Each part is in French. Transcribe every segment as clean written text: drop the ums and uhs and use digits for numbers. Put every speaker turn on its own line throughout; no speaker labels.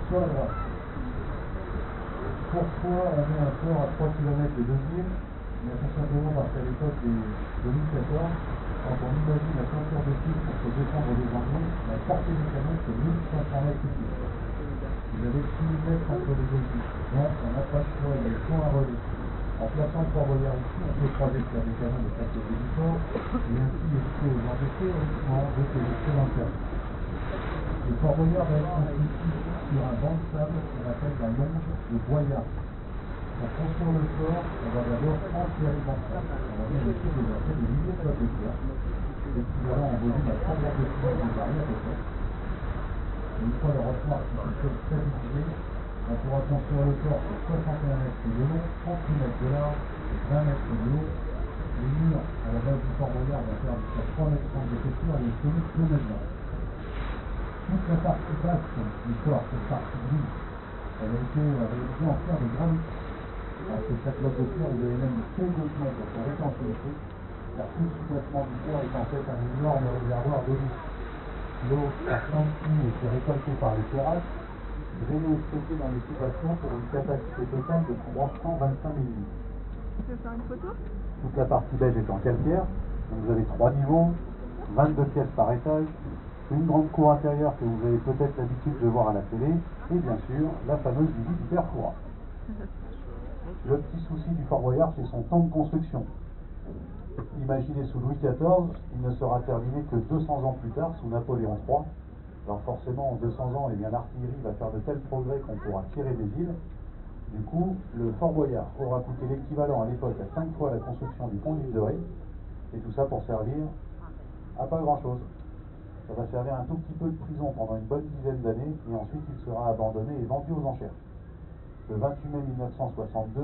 soit à droite. Pourquoi on met un port à 3 km de Deauville? Tout simplement parce qu'à l'époque de 2014, quand on imagine la ceinture de fil pour se défendre des ennemis, la portée du canon c'est 1500 mètres ici. Vous avez 6 mètres entre les deux fils. Donc on n'a pas de choix, il y a le point à relais. En plaçant le port-relieur ici, on peut croiser sur des canons de chaque côté du port et ainsi éviter aux embêtés uniquement de se jeter dans le cadre. Le Fort Boyard va être construit sur un banc de sable qu'on appelle la longe de Boyard. Pour construire le fort, on va d'abord enterrer le banc de sable. On va bien laisser déverser des milliers de tonnes de terre, l'équivalent en volume à 3 de ciment de baril à peu près. Une fois le ressort artificiel stabilisé, on pourra construire le fort sur 61 mètres de long, 38 mètres de large et 20 mètres de haut. Les murs à la base du Fort Boyard vont faire jusqu'à 3 mètres d'épaisseur et une solide 2 mètres d'âge. Toute la partie basse du fort, cette partie grise, elle a été réalisée en fer de granit. Alors que chaque bloc de pierre, vous avez même 16 documents pour son rétention, car tout le sous-bassement du fort est en fait un énorme réservoir d'eau douce. L'eau qui est récoltée par les terrasses, drainée et stockée dans les sous-bassements pour une capacité totale de 325 000 litres.
Tu peux faire une photo?
Toute la partie beige est en calcaire, donc vous avez 3 niveaux, 22 pièces par étage, une grande cour intérieure que vous avez peut-être l'habitude de voir à la télé, et bien sûr, la fameuse visite du Père Fouras. Le petit souci du Fort Boyard, c'est son temps de construction. Imaginez sous Louis XIV, il ne sera terminé que 200 ans plus tard, sous Napoléon III. Alors forcément, en 200 ans, eh bien, l'artillerie va faire de tels progrès qu'on pourra tirer des îles. Du coup, le Fort Boyard aura coûté l'équivalent à l'époque à 5 fois la construction du pont de l'île de Ré, et tout ça pour servir à pas grand-chose. Ça va servir un tout petit peu de prison pendant une bonne dizaine d'années, et ensuite il sera abandonné et vendu aux enchères. Le 28 mai 1962,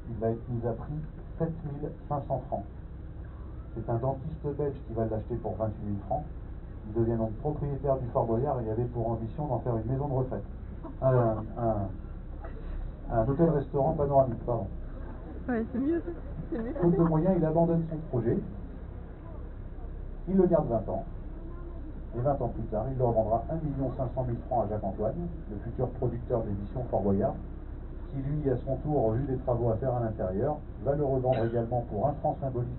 il va être mis à prix 7 500 francs. C'est un dentiste belge qui va l'acheter pour 28 000 francs. Il devient donc propriétaire du Fort Boyard et avait pour ambition d'en faire une maison de retraite. Un hôtel-restaurant panoramique, pardon.
Ouais, c'est mieux.
Faute de moyens, il abandonne son projet. Il le garde 20 ans. Et 20 ans plus tard, il le revendra 1 500 000 francs à Jacques-Antoine, le futur producteur d'édition Fort Boyard, qui lui, à son tour, au vu des travaux à faire à l'intérieur, va le revendre également pour un franc symbolique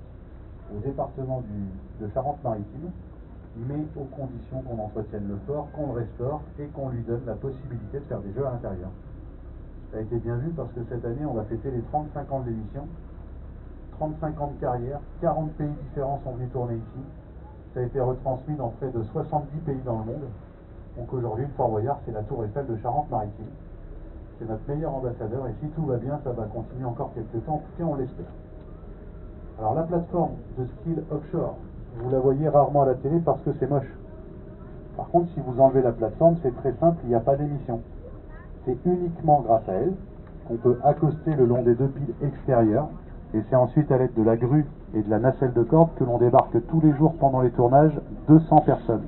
au département de Charente-Maritime, mais aux conditions qu'on entretienne le fort, qu'on le restaure et qu'on lui donne la possibilité de faire des jeux à l'intérieur. Ça a été bien vu parce que cette année, on va fêter les 35 ans de l'émission, 35 ans de carrière, 40 pays différents sont venus tourner ici. Ça a été retransmis dans près de 70 pays dans le monde. Donc aujourd'hui, le Fort Boyard, c'est la tour Eiffel de Charente-Maritime. C'est notre meilleur ambassadeur et si tout va bien, ça va continuer encore quelques temps, en tout cas on l'espère. Alors la plateforme de style offshore, vous la voyez rarement à la télé parce que c'est moche. Par contre, si vous enlevez la plateforme, c'est très simple, il n'y a pas d'émission. C'est uniquement grâce à elle qu'on peut accoster le long des deux piles extérieures et c'est ensuite à l'aide de la grue et de la nacelle de corde que l'on débarque tous les jours pendant les tournages 200 personnes.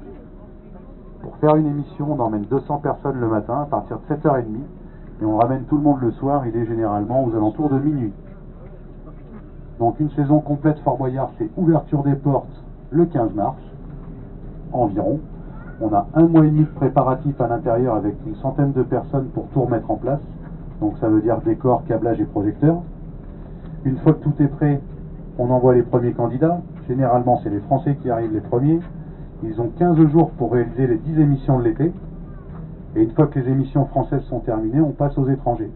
Pour faire une émission, on emmène 200 personnes le matin à partir de 7h30 et on ramène tout le monde le soir, il est généralement aux alentours de minuit. Donc une saison complète Fort Boyard, c'est ouverture des portes le 15 mars, environ. On a 1 mois et demi de préparatifs à l'intérieur avec une centaine de personnes pour tout remettre en place. Donc ça veut dire décor, câblage et projecteurs. Une fois que tout est prêt, on envoie les premiers candidats. Généralement, c'est les Français qui arrivent les premiers. Ils ont 15 jours pour réaliser les 10 émissions de l'été. Et une fois que les émissions françaises sont terminées, on passe aux étrangers.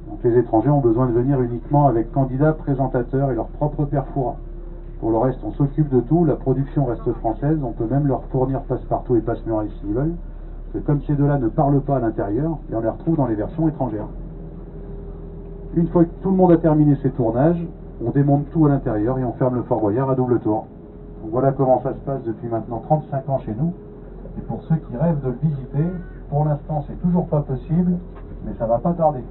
Donc les étrangers ont besoin de venir uniquement avec candidats, présentateurs et leur propre Père Fouras. Pour le reste, on s'occupe de tout, la production reste française, on peut même leur fournir passe-partout et passe-muraille s'ils veulent. Parce que comme ces deux-là ne parlent pas à l'intérieur, et on les retrouve dans les versions étrangères. Une fois que tout le monde a terminé ses tournages, on démonte tout à l'intérieur et on ferme le Fort Boyard à double tour. Donc voilà comment ça se passe depuis maintenant 35 ans chez nous. Et pour ceux qui rêvent de le visiter, pour l'instant c'est toujours pas possible, mais ça va pas tarder.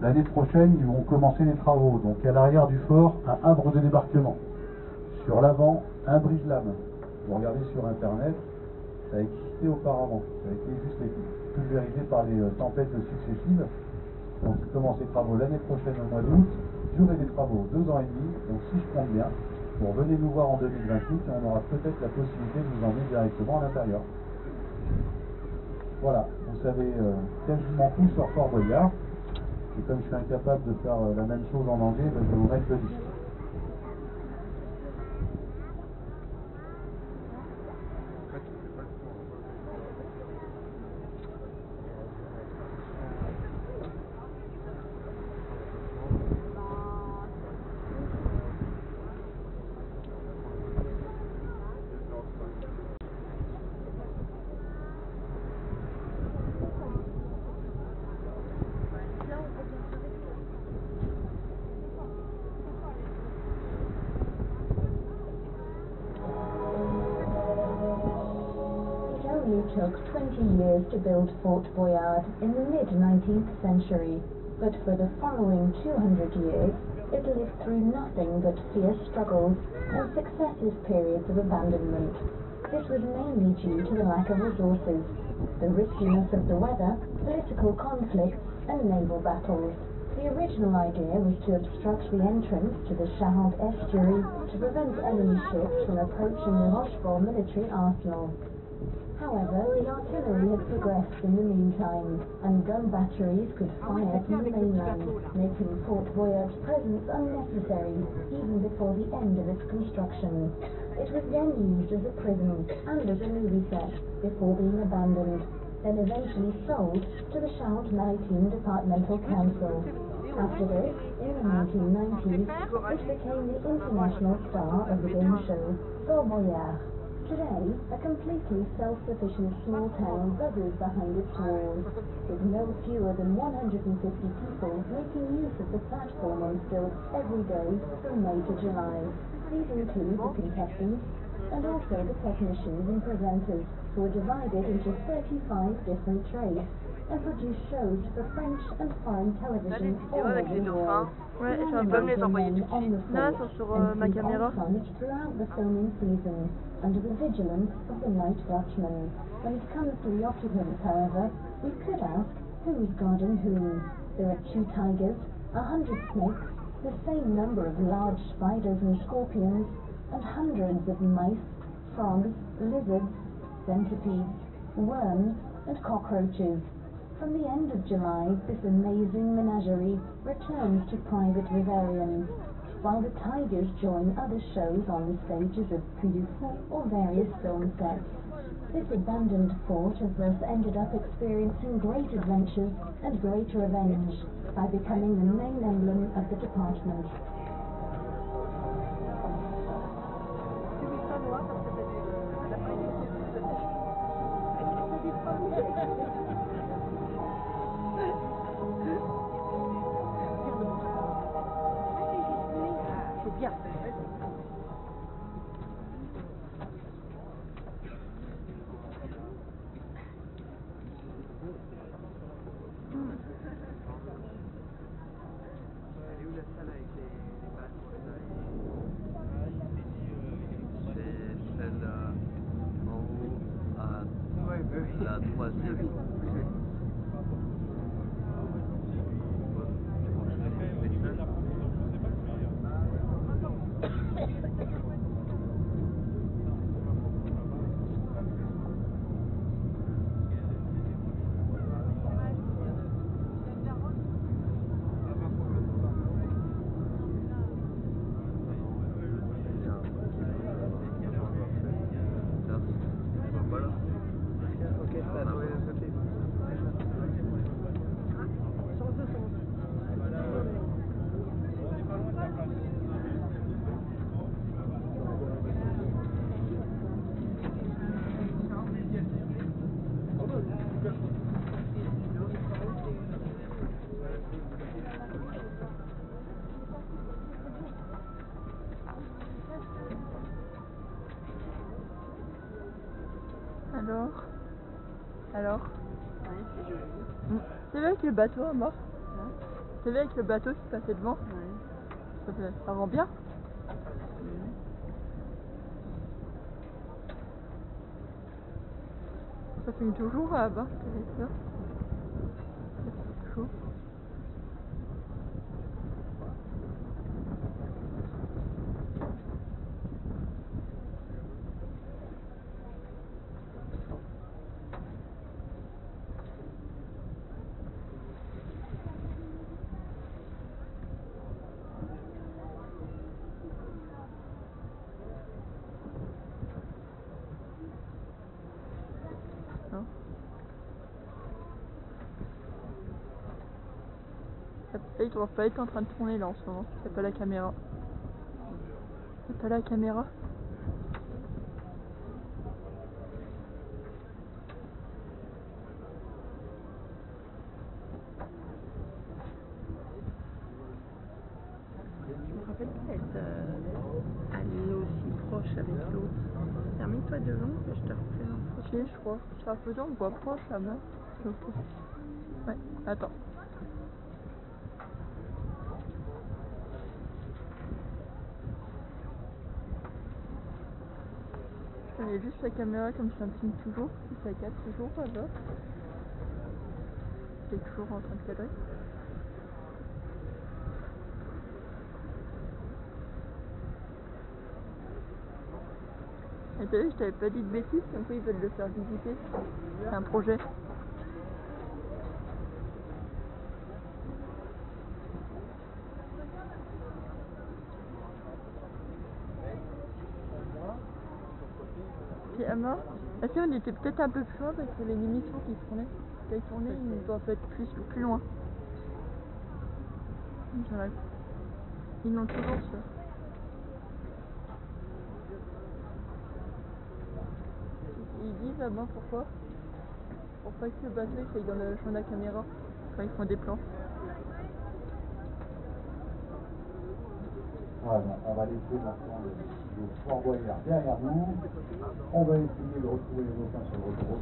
L'année prochaine, ils vont commencer les travaux. Donc à l'arrière du fort, un havre de débarquement. Sur l'avant, un brise-lames. Vous regardez sur internet, ça a existé auparavant. Ça a été juste pulvérisé par les tempêtes successives. Donc ils commencent les travaux l'année prochaine au mois d'août. Durée des travaux 2 ans et demi. Donc si je compte bien, vous revenez nous voir en 2028 et on aura peut-être la possibilité de vous emmener directement à l'intérieur. Voilà, vous savez quasiment tout sur Fort Boyard. Et comme je suis incapable de faire la même chose en anglais, ben, je vais vous mettre le disque.
only took 20 years to build Fort Boyard in the mid-19th century, but for the following 200 years, it lived through nothing but fierce struggles and successive periods of abandonment. This was mainly due to the lack of resources, the riskiness of the weather, political conflicts, and naval battles. The original idea was to obstruct the entrance to the Charente estuary to prevent enemy ships from approaching the Rochefort military arsenal. However, the artillery had progressed in the meantime, and gun batteries could fire from the mainland, making Fort Boyard's presence unnecessary even before the end of its construction. It was then used as a prison and as a movie set before being abandoned, then eventually sold to the Charente-Maritime Departmental Council. After this, in the 1990s, it became the international star of the game show Fort Boyard. Today, a completely self-sufficient small town buzzes behind its walls, with no fewer than 150 people making use of the platform on stilts every day from May to July. These include the contestants and also the technicians and presenters, who are divided into 35 different trades and produce shows for French and foreign television all over the world.
Ouais, je vais pas me les envoyer tout de suite. Là, elles sont sur ma caméra.
Throughout the filming season, under the vigilance of the Night Watchman. When it comes to the occupants, however, we could ask who's guarding whom. There are 2 tigers, 100 snakes, the same number of large spiders and scorpions, and hundreds of mice, frogs, lizards, centipedes, worms, and cockroaches. From the end of July, this amazing menagerie returns to private vivariums, while the tigers join other shows on the stages of Puy du Fou or various film sets. This abandoned fort has thus ended up experiencing great adventures and great revenge by becoming the main emblem of the department.
Bien.
Elle est où la salle avec les balles? C'est celle-là, en haut, à la troisième.
Alors
Ouais, c'est joli.
T'as vu avec le bateau à mort?
Hein?
T'as vu avec le bateau qui passait devant?
Ouais.
Ça rend bien? Ça fume toujours là-bas, c'est ça? C'est chaud. Non. Ils doivent pas être en train de tourner là en ce moment. C'est pas la caméra. C'est pas la caméra.
Je me rappelle pas être allée aussi proche avec l'autre. Termine-toi devant et je te refais en photo.
Ok, je crois. Sur la photo, on voit proche là-bas. Ok. Ouais, attends. Je connais juste la caméra comme ça me filme toujours. Si ça cadre toujours, là-bas. C'est toujours en train de cadrer. Et t'as vu, je t'avais pas dit de bêtises, comme quoi ils veulent le faire visiter. C'est un projet. Puis Emma, est-ce qu'on était peut-être un peu plus loin parce que les émissions qui tournaient, ils doivent être plus loin. Ils l'ont toujours ça. Ils disent là-bas pourquoi que le bateau il fait dans le champ de la caméra quand ils font des plans.
Voilà, on va laisser maintenant le Fort Boyard derrière nous. On va essayer de retrouver les dauphins sur le retour.